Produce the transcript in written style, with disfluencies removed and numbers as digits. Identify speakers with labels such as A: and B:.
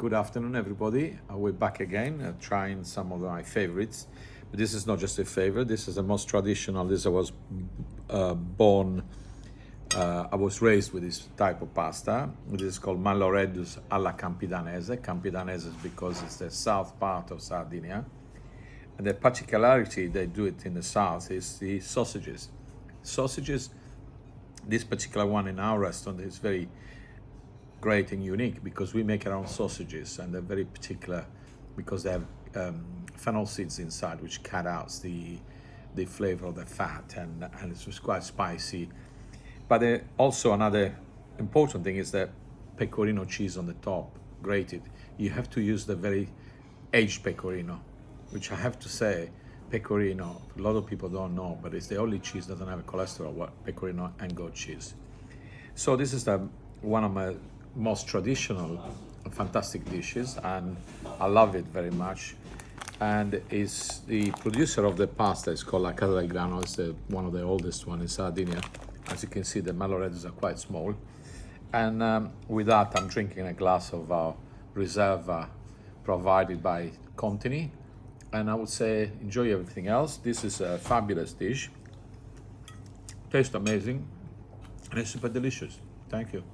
A: Good afternoon, everybody. We're back again, trying some of my favorites. But this is not just a favorite. This is the most traditional. I was I was raised with this type of pasta. This is called Malloreddus alla Campidanese. Campidanese is because it's the south part of Sardinia. And the particularity they do it in the south is the sausages. Sausages, this particular one in our restaurant is very great and unique because we make our own sausages, and they're very particular because they have fennel seeds inside, which cut out the flavor of the fat, and it's just quite spicy. But also another important thing is that pecorino cheese on the top, grated. You have to use the very aged pecorino, which I have to say, pecorino, a lot of people don't know, but it's the only cheese that doesn't have cholesterol, pecorino and goat cheese. So this is one of my most traditional, fantastic dishes, and I love it very much. And is the producer of the pasta is called alla. It's one of the oldest one in Sardinia. As you can see, the Malloreddus are quite small. And with that, I'm drinking a glass of our Reserva provided by Contini. And I would say enjoy everything else. This is a fabulous dish. Tastes amazing, and it's super delicious. Thank you.